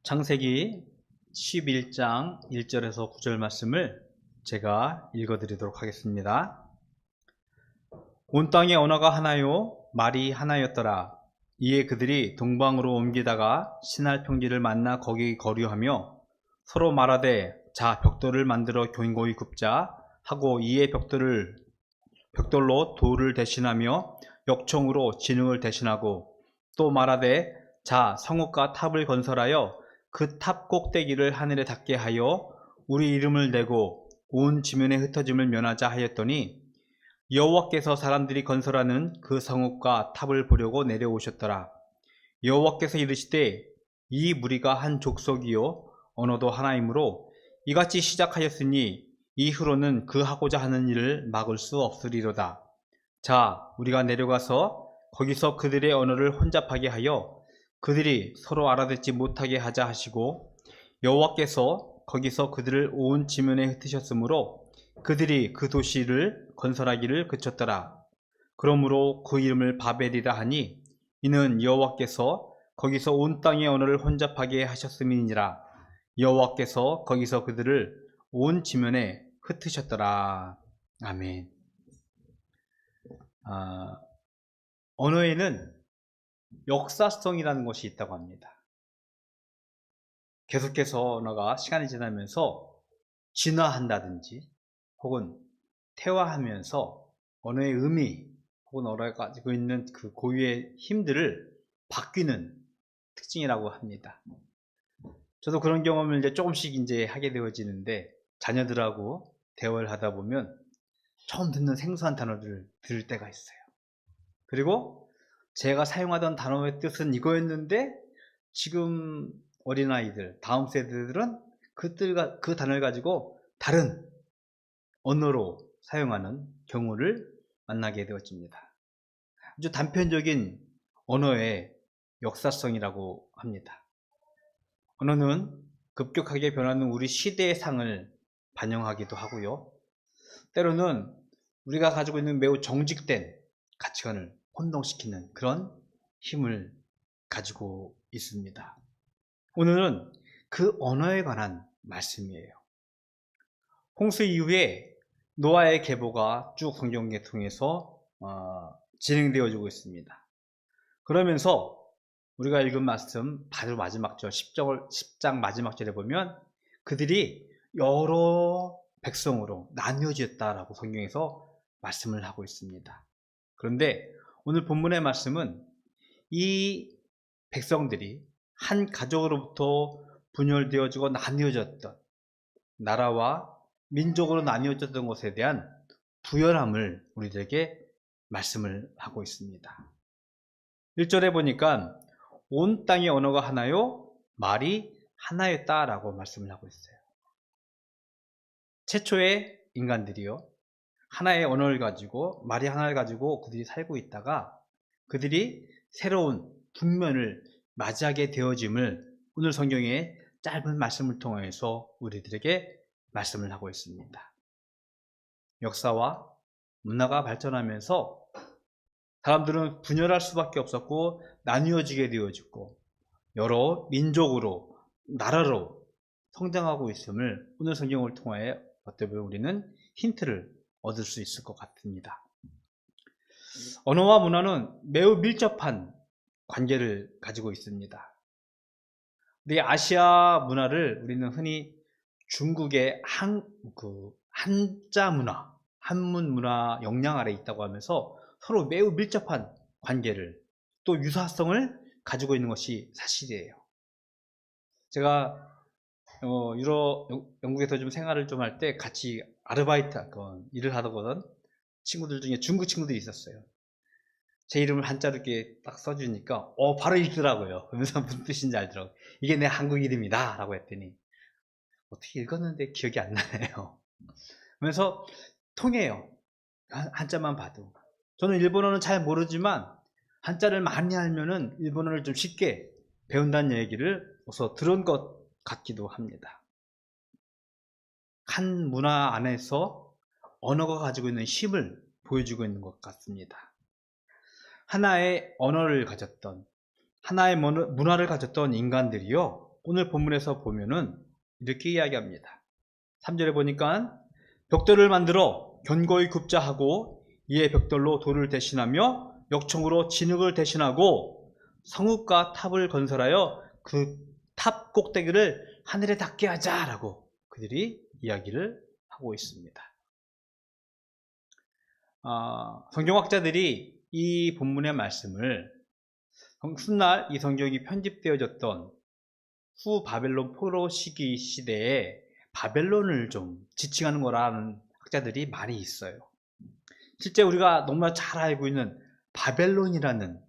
창세기 11장 1절에서 9절 말씀을 제가 읽어드리도록 하겠습니다. 온 땅의 언어가 하나요 말이 하나였더라. 이에 그들이 동방으로 옮기다가 신할 평지를 만나 거기 거류하며 서로 말하되 자 벽돌을 만들어 견고히 굽자 하고 이에 벽돌로 돌을 대신하며 역청으로 진흙을 대신하고 또 말하되 자 성읍과 탑을 건설하여 그 탑 꼭대기를 하늘에 닿게 하여 우리 이름을 내고 온 지면에 흩어짐을 면하자 하였더니 여호와께서 사람들이 건설하는 그 성읍과 탑을 보려고 내려오셨더라. 여호와께서 이르시되 이 무리가 한 족속이요 언어도 하나이므로 이같이 시작하였으니 이후로는 그 하고자 하는 일을 막을 수 없으리로다. 자 우리가 내려가서 거기서 그들의 언어를 혼잡하게 하여 그들이 서로 알아듣지 못하게 하자 하시고 여호와께서 거기서 그들을 온 지면에 흩으셨으므로 그들이 그 도시를 건설하기를 그쳤더라. 그러므로 그 이름을 바벨이라 하니 이는 여호와께서 거기서 온 땅의 언어를 혼잡하게 하셨음이니라. 여호와께서 거기서 그들을 온 지면에 흩으셨더라. 아멘. 언어에는 역사성이라는 것이 있다고 합니다. 계속해서 언어가 시간이 지나면서 진화한다든지 혹은 퇴화하면서 언어의 의미 혹은 언어가 가지고 있는 그 고유의 힘들을 바뀌는 특징이라고 합니다. 저도 그런 경험을 이제 조금씩 이제 하게 되어지는데 자녀들하고 대화를 하다 보면 처음 듣는 생소한 단어들을 들을 때가 있어요. 그리고 제가 사용하던 단어의 뜻은 이거였는데 지금 어린아이들, 다음 세대들은 그 단어를 가지고 다른 언어로 사용하는 경우를 만나게 되어집니다. 아주 단편적인 언어의 역사성이라고 합니다. 언어는 급격하게 변하는 우리 시대의 상을 반영하기도 하고요. 때로는 우리가 가지고 있는 매우 정직된 가치관을 혼동시키는 그런 힘을 가지고 있습니다. 오늘은 그 언어에 관한 말씀이에요. 홍수 이후에 노아의 계보가 쭉 성경에 통해서 진행되어지고 있습니다. 그러면서 우리가 읽은 말씀 바로 마지막 절 10장 마지막 절에 보면 그들이 여러 백성으로 나뉘어졌다라고 성경에서 말씀을 하고 있습니다. 그런데 오늘 본문의 말씀은 이 백성들이 한 가족으로부터 분열되어지고 나뉘어졌던 나라와 민족으로 나뉘어졌던 것에 대한 부연함을 우리들에게 말씀을 하고 있습니다. 1절에 보니까 온 땅의 언어가 하나요 말이 하나였다라고 말씀을 하고 있어요. 최초의 인간들이요 하나의 언어를 가지고 말이 하나를 가지고 그들이 살고 있다가 그들이 새로운 국면을 맞이하게 되어짐을 오늘 성경의 짧은 말씀을 통해서 우리들에게 말씀을 하고 있습니다. 역사와 문화가 발전하면서 사람들은 분열할 수밖에 없었고 나뉘어지게 되어졌고 여러 민족으로 나라로 성장하고 있음을 오늘 성경을 통하여 어떻게 보면 우리는 힌트를 얻을 수 있을 것 같습니다. 언어와 문화는 매우 밀접한 관계를 가지고 있습니다. 우리 아시아 문화를 우리는 흔히 중국의 한자 문화, 한문 문화 영향 아래 있다고 하면서 서로 매우 밀접한 관계를 또 유사성을 가지고 있는 것이 사실이에요. 제가 영국에서 좀 생활을 좀 할 때 같이 아르바이트 일을 하던 친구들 중에 중국 친구들이 있었어요. 제 이름을 한자로 이렇게 딱 써주니까 바로 읽더라고요. 그러면서 무슨 뜻인지 알더라고요. 이게 내 한국 이름이다 라고 했더니 어떻게 읽었는데 기억이 안 나네요. 그러면서 통해요. 한자만 봐도. 저는 일본어는 잘 모르지만 한자를 많이 알면은 일본어를 좀 쉽게 배운다는 얘기를 어서 들은 것 같기도 합니다. 한 문화 안에서 언어가 가지고 있는 힘을 보여주고 있는 것 같습니다. 하나의 언어를 가졌던 하나의 문화를 가졌던 인간들이요 오늘 본문에서 보면은 이렇게 이야기합니다. 3절에 보니까 벽돌을 만들어 견고히 굽자 하고 이에 벽돌로 돌을 대신하며 역청으로 진흙을 대신하고 성읍과 탑을 건설하여 그 탑 꼭대기를 하늘에 닿게 하자라고 그들이 이야기를 하고 있습니다. 성경학자들이 이 본문의 말씀을 훗날 이 성경이 편집되어졌던 후 바벨론 포로 시기 시대에 바벨론을 좀 지칭하는 거라는 학자들이 많이 있어요. 실제 우리가 너무나 잘 알고 있는 바벨론이라는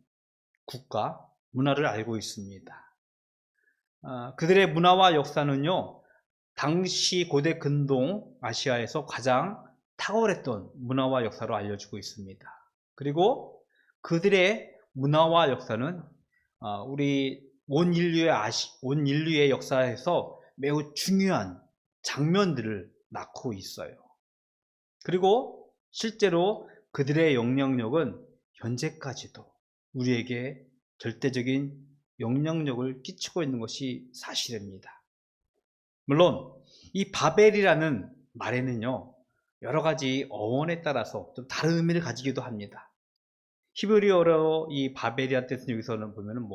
국가 문화를 알고 있습니다. 그들의 문화와 역사는요, 당시 고대 근동 아시아에서 가장 탁월했던 문화와 역사로 알려지고 있습니다. 그리고 그들의 문화와 역사는 우리 온 인류의 역사에서 매우 중요한 장면들을 낳고 있어요. 그리고 실제로 그들의 영향력은 현재까지도 우리에게 절대적인 영향력을 끼치고 있는 것이 사실입니다. 물론 이 바벨이라는 말에는요, 여러 가지 어원에 따라서 좀 다른 의미를 가지기도 합니다. 히브리어로 이 바벨이라는 뜻은 여기서는 보면은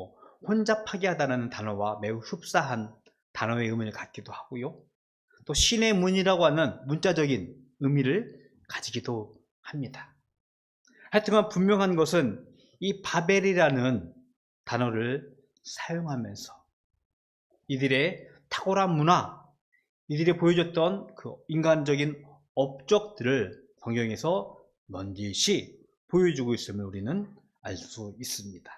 혼잡하게 하다는 단어와 매우 흡사한 단어의 의미를 갖기도 하고요. 또 신의 문이라고 하는 문자적인 의미를 가지기도 합니다. 하여튼간 분명한 것은 이 바벨이라는 단어를 사용하면서 이들의 탁월한 문화, 이들이 보여줬던 그 인간적인 업적들을 성경에서 넌지시 보여주고 있음을 우리는 알 수 있습니다.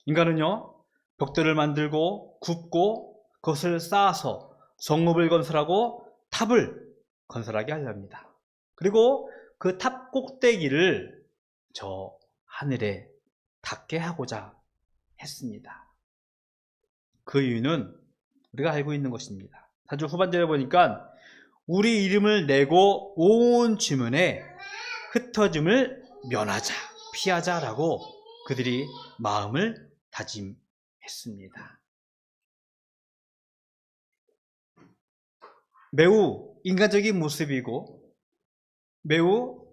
인간은요, 벽돌을 만들고 굽고 그것을 쌓아서 성읍을 건설하고 탑을 건설하게 하렵니다. 그리고 그 탑 꼭대기를 저 하늘에 닿게 하고자 했습니다. 그 이유는 우리가 알고 있는 것입니다. 4절 후반절에 보니까 우리 이름을 내고 온 지면에 흩어짐을 면하자, 피하자라고 그들이 마음을 다짐했습니다. 매우 인간적인 모습이고 매우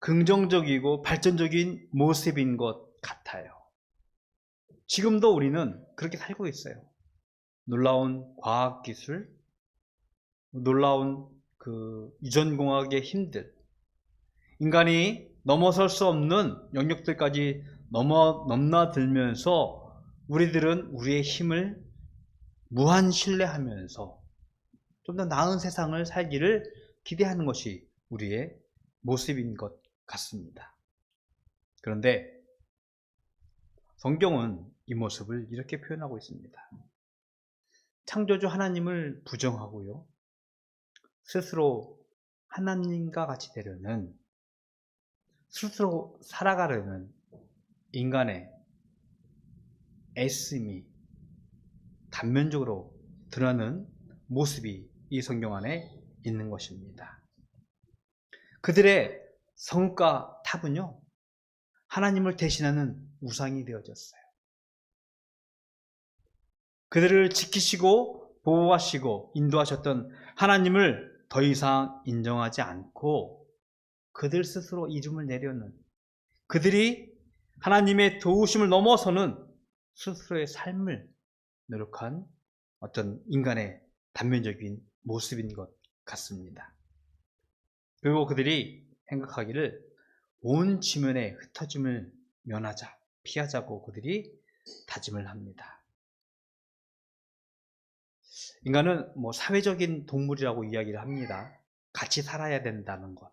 긍정적이고 발전적인 모습인 것 같아요. 지금도 우리는 그렇게 살고 있어요. 놀라운 과학기술, 놀라운 그 유전공학의 힘들, 인간이 넘어설 수 없는 영역들까지 넘나들면서 우리들은 우리의 힘을 무한 신뢰하면서 좀 더 나은 세상을 살기를 기대하는 것이 우리의 모습인 것 같습니다. 그런데 성경은 이 모습을 이렇게 표현하고 있습니다. 창조주 하나님을 부정하고요, 스스로 하나님과 같이 되려는, 스스로 살아가려는 인간의 애씀이 단면적으로 드러나는 모습이 이 성경 안에 있는 것입니다. 그들의 성과 탑은요, 하나님을 대신하는 우상이 되어졌어요. 그들을 지키시고 보호하시고 인도하셨던 하나님을 더 이상 인정하지 않고 그들 스스로 이름을 내려는, 그들이 하나님의 도우심을 넘어서는 스스로의 삶을 노력한 어떤 인간의 단면적인 모습인 것 같습니다. 그리고 그들이 생각하기를 온 지면에 흩어짐을 면하자, 피하자고 그들이 다짐을 합니다. 인간은 사회적인 동물이라고 이야기를 합니다. 같이 살아야 된다는 것.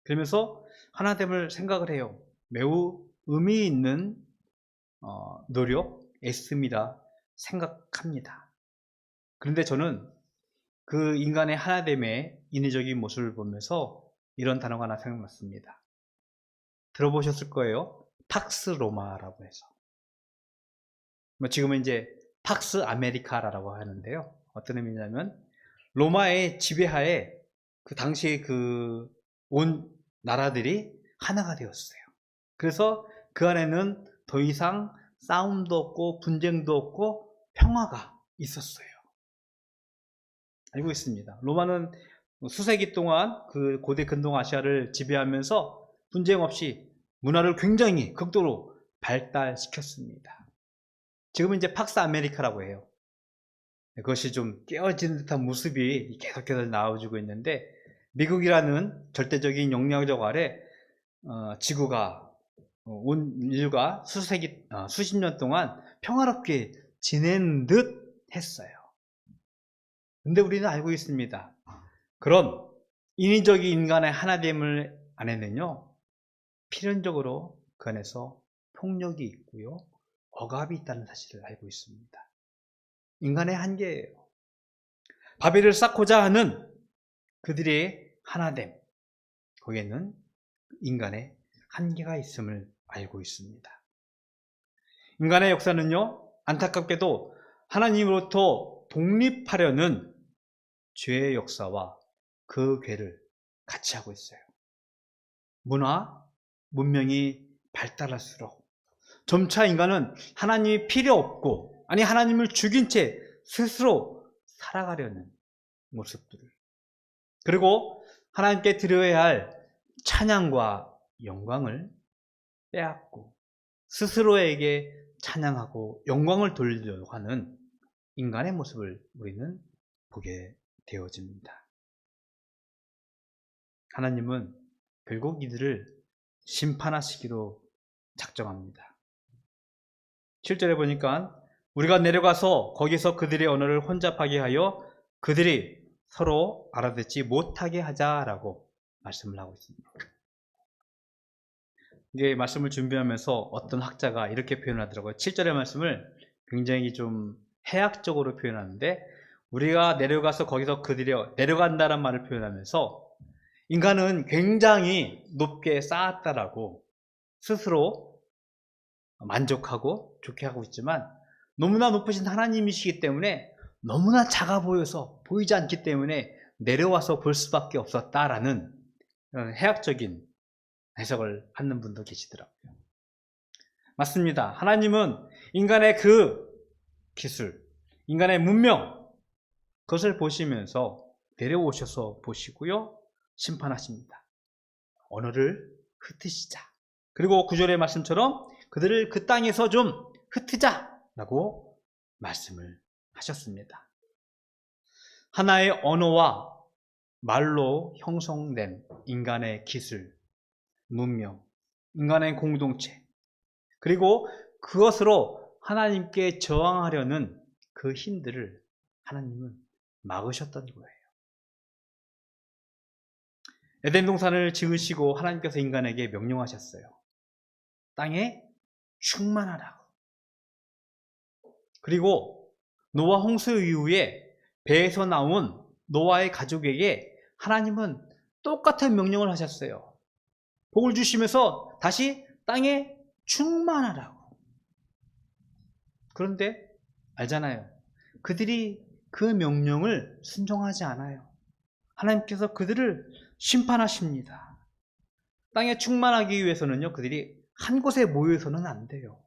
그러면서 하나됨을 생각을 해요. 매우 의미 있는 노력, 애씀이라 생각합니다. 그런데 저는 그 인간의 하나됨의 인위적인 모습을 보면서 이런 단어가 하나 생각났습니다. 들어보셨을 거예요. 팍스 로마라고 해서. 지금은 이제 팍스 아메리카라고 하는데요. 어떤 의미냐면 로마의 지배하에 그 당시에 온 나라들이 하나가 되었어요. 그래서 그 안에는 더 이상 싸움도 없고 분쟁도 없고 평화가 있었어요. 알고 있습니다. 로마는 수세기 동안 그 고대 근동아시아를 지배하면서 분쟁 없이 문화를 굉장히 극도로 발달시켰습니다. 지금은 이제 팍스 아메리카라고 해요. 그것이 좀 깨어지는 듯한 모습이 계속해서 나와주고 있는데, 미국이라는 절대적인 영향력 아래 지구가 온 인류가 수십 년 동안 평화롭게 지낸 듯 했어요. 근데 우리는 알고 있습니다. 그런 인위적인 인간의 하나됨을 안에는요, 필연적으로 그 안에서 폭력이 있고요, 억압이 있다는 사실을 알고 있습니다. 인간의 한계예요. 바벨을 쌓고자 하는 그들의 하나됨, 거기에는 인간의 한계가 있음을 알고 있습니다. 인간의 역사는요, 안타깝게도 하나님으로부터 독립하려는 죄의 역사와 그 궤를 같이 하고 있어요. 문명이 발달할수록 점차 인간은 하나님이 필요 없고, 아니 하나님을 죽인 채 스스로 살아가려는 모습들을, 그리고 하나님께 드려야 할 찬양과 영광을 빼앗고 스스로에게 찬양하고 영광을 돌리려고 하는 인간의 모습을 우리는 보게 되어집니다. 하나님은 결국 이들을 심판하시기로 작정합니다. 7절에 보니까 우리가 내려가서 거기서 그들의 언어를 혼잡하게 하여 그들이 서로 알아듣지 못하게 하자라고 말씀을 하고 있습니다. 이게 말씀을 준비하면서 어떤 학자가 이렇게 표현하더라고요. 7절의 말씀을 굉장히 좀 해학적으로 표현하는데, 우리가 내려가서 거기서 그들이 내려간다는 말을 표현하면서 인간은 굉장히 높게 쌓았다라고 스스로 만족하고 좋게 하고 있지만, 너무나 높으신 하나님이시기 때문에 너무나 작아 보여서 보이지 않기 때문에 내려와서 볼 수밖에 없었다라는 해학적인 해석을 하는 분도 계시더라고요. 맞습니다. 하나님은 인간의 그 기술, 인간의 문명, 그것을 보시면서 내려오셔서 보시고요, 심판하십니다. 언어를 흩으시자. 그리고 9절의 말씀처럼 그들을 그 땅에서 좀 흩으자라고 말씀을 하셨습니다. 하나의 언어와 말로 형성된 인간의 기술, 문명, 인간의 공동체, 그리고 그것으로 하나님께 저항하려는 그 힘들을 하나님은 막으셨던 거예요. 에덴 동산을 지으시고 하나님께서 인간에게 명령하셨어요. 땅에 충만하라고. 그리고 노아 홍수 이후에 배에서 나온 노아의 가족에게 하나님은 똑같은 명령을 하셨어요. 복을 주시면서 다시 땅에 충만하라고. 그런데 알잖아요. 그들이 그 명령을 순종하지 않아요. 하나님께서 그들을 심판하십니다. 땅에 충만하기 위해서는요, 그들이 한 곳에 모여서는 안 돼요.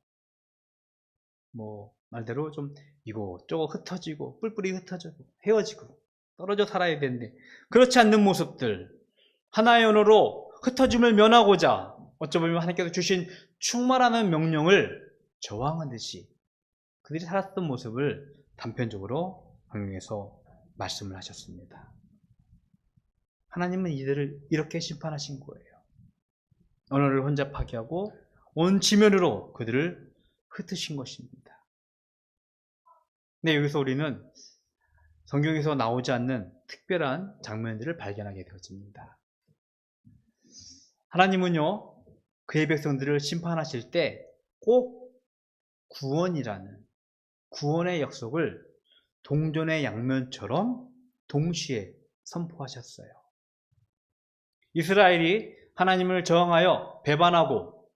말대로 좀 이곳저곳 흩어지고 뿔뿔이 흩어지고 헤어지고 떨어져 살아야 되는데, 그렇지 않는 모습들, 하나의 언어로 흩어짐을 면하고자 어쩌면 하나님께서 주신 충만하는 명령을 저항하듯이 그들이 살았던 모습을 단편적으로 성경에서 말씀을 하셨습니다. 하나님은 이들을 이렇게 심판하신 거예요. 언어를 혼잡하게 하고 온 지면으로 그들을 흩으신 것입니다. 근데 여기서 우리는 성경에서 나오지 않는 특별한 장면들을 발견하게 되어집니다. 하나님은요, 그의 백성들을 심판하실 때 꼭 구원의 약속을 동전의 양면처럼 동시에 선포하셨어요. 이스라엘이 하나님을 저항하여 배반하고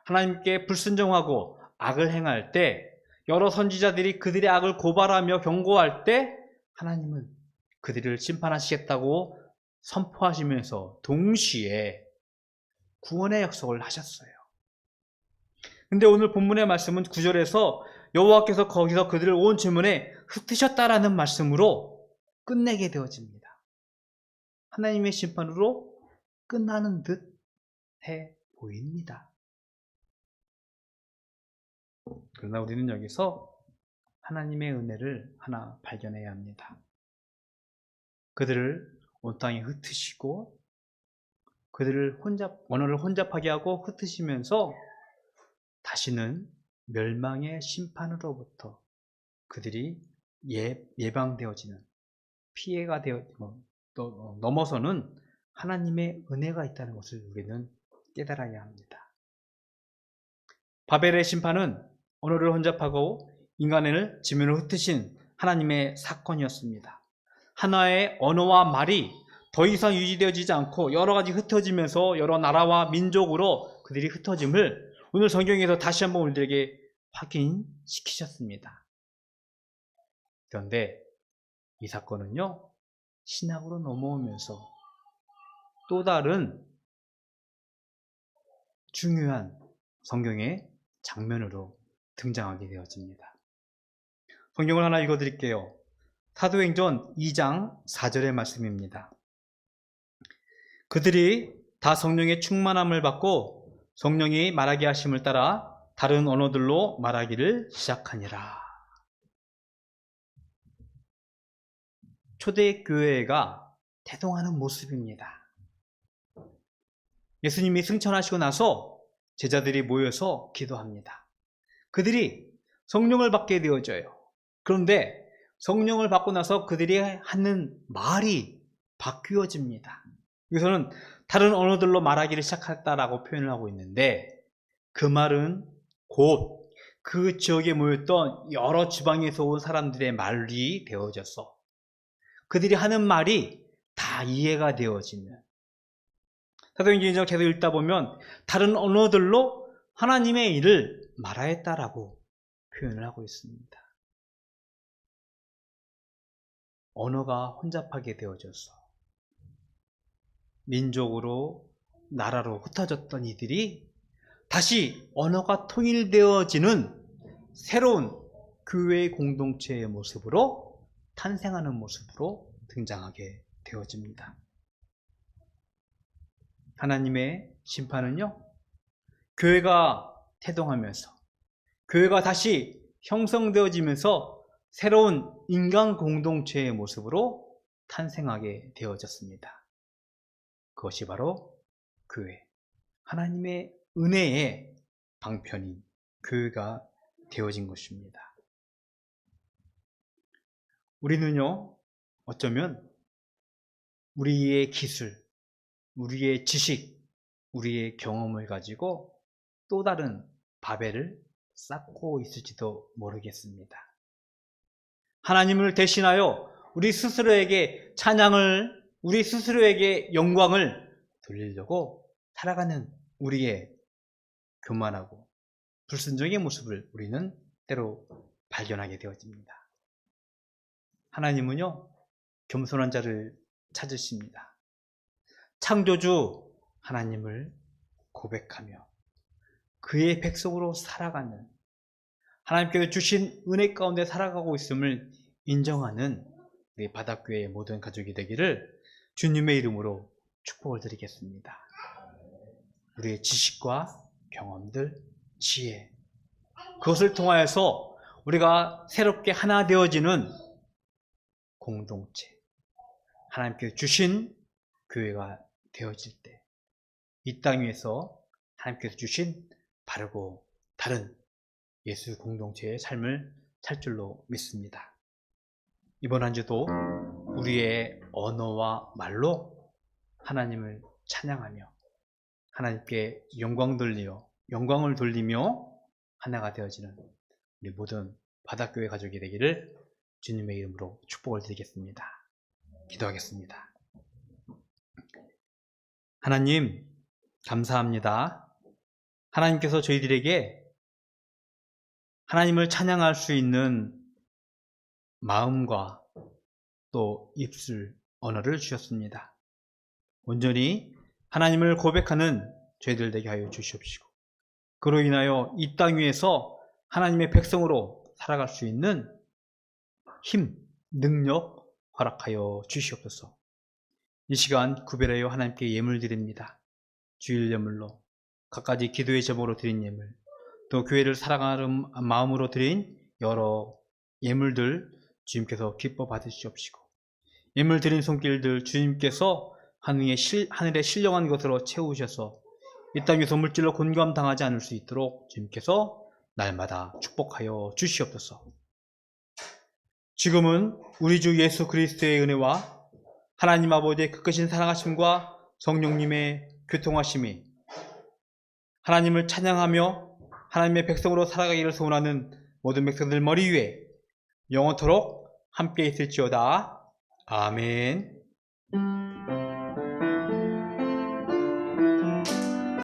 하나님께 불순종하고 악을 행할 때, 여러 선지자들이 그들의 악을 고발하며 경고할 때 하나님은 그들을 심판하시겠다고 선포하시면서 동시에 구원의 약속을 하셨어요. 근데 오늘 본문의 말씀은 9절에서 여호와께서 거기서 그들을 온 지면에 흩으셨다라는 말씀으로 끝내게 되어집니다. 하나님의 심판으로 끝나는 듯 해 보입니다. 그러나 우리는 여기서 하나님의 은혜를 하나 발견해야 합니다. 그들을 온 땅에 흩으시고 그들을 언어를 혼잡하게 하고 흩으시면서 다시는 멸망의 심판으로부터 그들이 예방되어지는 피해가 또 넘어서는 하나님의 은혜가 있다는 것을 우리는 깨달아야 합니다. 바벨의 심판은 언어를 혼잡하고 인간을 지면으로 흩으신 하나님의 사건이었습니다. 하나의 언어와 말이 더 이상 유지되어지지 않고 여러 가지 흩어지면서 여러 나라와 민족으로 그들이 흩어짐을 오늘 성경에서 다시 한번 우리들에게 확인시키셨습니다. 그런데 이 사건은요, 신약으로 넘어오면서 또 다른 중요한 성경의 장면으로 등장하게 되어집니다. 성경을 하나 읽어드릴게요. 사도행전 2장 4절의 말씀입니다. 그들이 다 성령의 충만함을 받고 성령이 말하게 하심을 따라 다른 언어들로 말하기를 시작하니라. 초대교회가 태동하는 모습입니다. 예수님이 승천하시고 나서 제자들이 모여서 기도합니다. 그들이 성령을 받게 되어져요. 그런데 성령을 받고 나서 그들이 하는 말이 바뀌어집니다. 여기서는 다른 언어들로 말하기를 시작했다라고 표현을 하고 있는데 그 말은 곧 그 지역에 모였던 여러 지방에서 온 사람들의 말이 되어져서 그들이 하는 말이 다 이해가 되어지는, 사도행전을 계속 읽다 보면 다른 언어들로 하나님의 일을 말하였다라고 표현을 하고 있습니다. 언어가 혼잡하게 되어져서 민족으로 나라로 흩어졌던 이들이 다시 언어가 통일되어지는 새로운 교회의 공동체의 모습으로 탄생하는 모습으로 등장하게 되어집니다. 하나님의 심판은요, 교회가 태동하면서 교회가 다시 형성되어지면서 새로운 인간 공동체의 모습으로 탄생하게 되어졌습니다. 그것이 바로 교회, 하나님의 은혜의 방편인 교회가 되어진 것입니다. 우리는요, 어쩌면 우리의 기술, 우리의 지식, 우리의 경험을 가지고 또 다른 바벨을 쌓고 있을지도 모르겠습니다. 하나님을 대신하여 우리 스스로에게 찬양을, 우리 스스로에게 영광을 돌리려고 살아가는 우리의 교만하고 불순종의 모습을 우리는 때로 발견하게 되어집니다. 하나님은요, 겸손한 자를 찾으십니다. 창조주 하나님을 고백하며 그의 백성으로 살아가는, 하나님께서 주신 은혜 가운데 살아가고 있음을 인정하는 우리 바닷교회의 모든 가족이 되기를 주님의 이름으로 축복을 드리겠습니다. 우리의 지식과 경험들, 지혜, 그것을 통하여서 우리가 새롭게 하나 되어지는 공동체, 하나님께서 주신 교회가 되어질 때 이 땅 위에서 하나님께서 주신 바르고 다른 예수 공동체의 삶을 살 줄로 믿습니다. 이번 한 주도 우리의 언어와 말로 하나님을 찬양하며 하나님께 영광을 돌리며 하나가 되어지는 우리 모든 바닷교회 가족이 되기를 주님의 이름으로 축복을 드리겠습니다. 기도하겠습니다. 하나님, 감사합니다. 하나님께서 저희들에게 하나님을 찬양할 수 있는 마음과 또 입술, 언어를 주셨습니다. 온전히 하나님을 고백하는 저희들 되게 하여 주시옵시고, 그로 인하여 이 땅 위에서 하나님의 백성으로 살아갈 수 있는 힘, 능력 허락하여 주시옵소서. 이 시간 구별하여 하나님께 예물 드립니다. 주일 예물로, 갖가지 기도의 제목으로 드린 예물, 또 교회를 사랑하는 마음으로 드린 여러 예물들 주님께서 기뻐 받으시옵시고, 예물 드린 손길들 주님께서 하늘에 신령한 것으로 채우셔서 이 땅에서 물질로 곤감당하지 않을 수 있도록 주님께서 날마다 축복하여 주시옵소서. 지금은 우리 주 예수 그리스도의 은혜와 하나님 아버지의 크크신 사랑하심과 성령님의 교통하심이, 하나님을 찬양하며 하나님의 백성으로 살아가기를 소원하는 모든 백성들 머리 위에 영원토록 함께 있을지어다. 아멘.